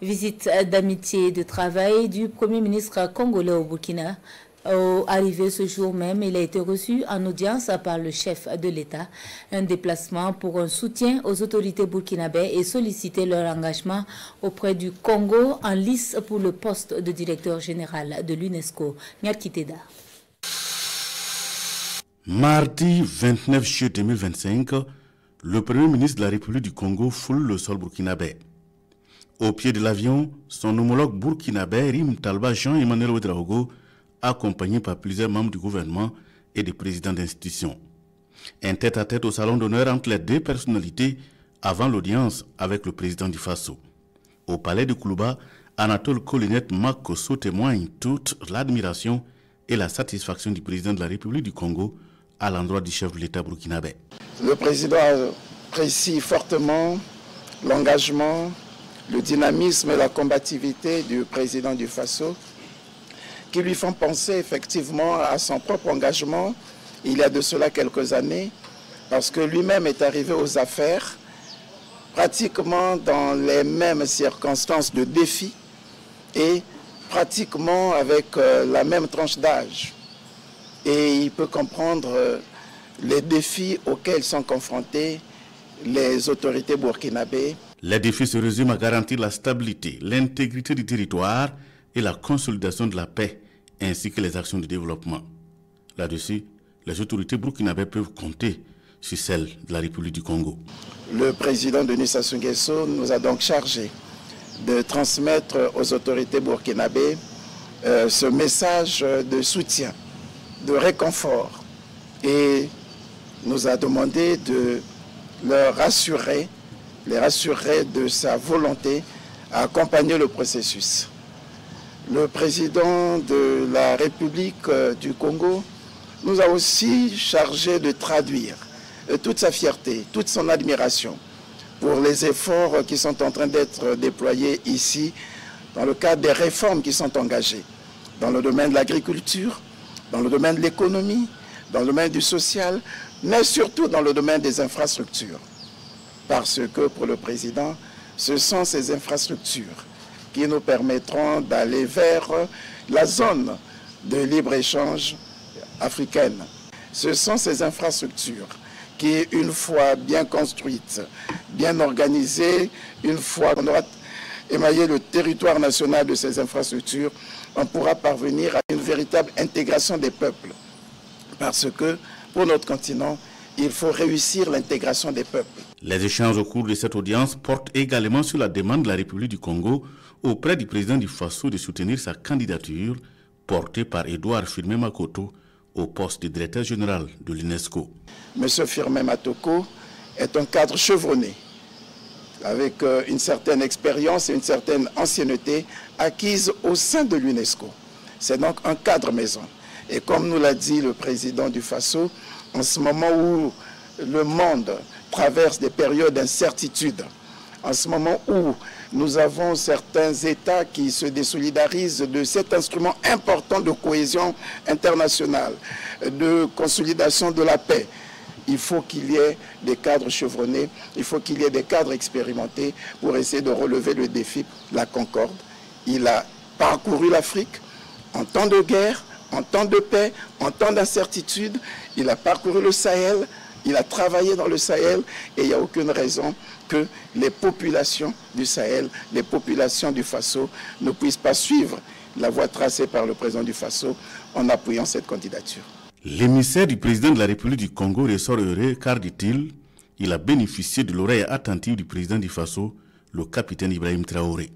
Visite d'amitié et de travail du Premier ministre congolais au Burkina. Arrivé ce jour même, il a été reçu en audience par le chef de l'État. Un déplacement pour un soutien aux autorités burkinabè et solliciter leur engagement auprès du Congo en lice pour le poste de directeur général de l'UNESCO. Nyakiteda. Mardi 29 juillet 2025, le Premier ministre de la République du Congo foule le sol burkinabè. Au pied de l'avion, son homologue burkinabè Rim Talba Jean-Emmanuel Ouedraogo, accompagné par plusieurs membres du gouvernement et des présidents d'institutions. Un tête-à-tête au salon d'honneur entre les deux personnalités avant l'audience avec le président du Faso. Au palais de Koulouba, Anatole Kolinette Makosso témoigne toute l'admiration et la satisfaction du président de la République du Congo à l'endroit du chef de l'État burkinabè. Le président apprécie fortement l'engagement, le dynamisme et la combativité du président du Faso, qui lui font penser effectivement à son propre engagement il y a de cela quelques années, parce que lui-même est arrivé aux affaires pratiquement dans les mêmes circonstances de défi et pratiquement avec la même tranche d'âge. Et il peut comprendre les défis auxquels sont confrontés les autorités burkinabè. Les défis se résument à garantir la stabilité, l'intégrité du territoire et la consolidation de la paix, ainsi que les actions de développement. Là-dessus, les autorités burkinabè peuvent compter sur celles de la République du Congo. Le président Denis Sassou Nguesso nous a donc chargé de transmettre aux autorités burkinabè ce message de soutien, de réconfort, et nous a demandé de leur rassurer, les rassurer de sa volonté à accompagner le processus. Le président de la République du Congo nous a aussi chargé de traduire toute sa fierté, toute son admiration pour les efforts qui sont en train d'être déployés ici dans le cadre des réformes qui sont engagées dans le domaine de l'agriculture, dans le domaine de l'économie, dans le domaine du social, mais surtout dans le domaine des infrastructures. Parce que pour le président, ce sont ces infrastructures qui nous permettront d'aller vers la zone de libre-échange africaine. Ce sont ces infrastructures qui, une fois bien construites, bien organisées, une fois qu'on aura émaillé le territoire national de ces infrastructures, on pourra parvenir à une véritable intégration des peuples. Parce que pour notre continent, il faut réussir l'intégration des peuples. Les échanges au cours de cette audience portent également sur la demande de la République du Congo auprès du président du Faso de soutenir sa candidature portée par Edouard Firmin Makoto au poste de directeur général de l'UNESCO. Monsieur Firmin Matoko est un cadre chevronné, avec une certaine expérience et une certaine ancienneté acquise au sein de l'UNESCO. C'est donc un cadre maison. Et comme nous l'a dit le président du Faso, en ce moment où le monde traverse des périodes d'incertitude, en ce moment où nous avons certains États qui se désolidarisent de cet instrument important de cohésion internationale, de consolidation de la paix, il faut qu'il y ait des cadres chevronnés, il faut qu'il y ait des cadres expérimentés pour essayer de relever le défi, la concorde. Il a parcouru l'Afrique en temps de guerre, en temps de paix, en temps d'incertitude. Il a parcouru le Sahel, il a travaillé dans le Sahel et il n'y a aucune raison que les populations du Sahel, les populations du Faso ne puissent pas suivre la voie tracée par le président du Faso en appuyant cette candidature. L'émissaire du président de la République du Congo ressort heureux car, dit-il, il a bénéficié de l'oreille attentive du président du Faso, le capitaine Ibrahim Traoré.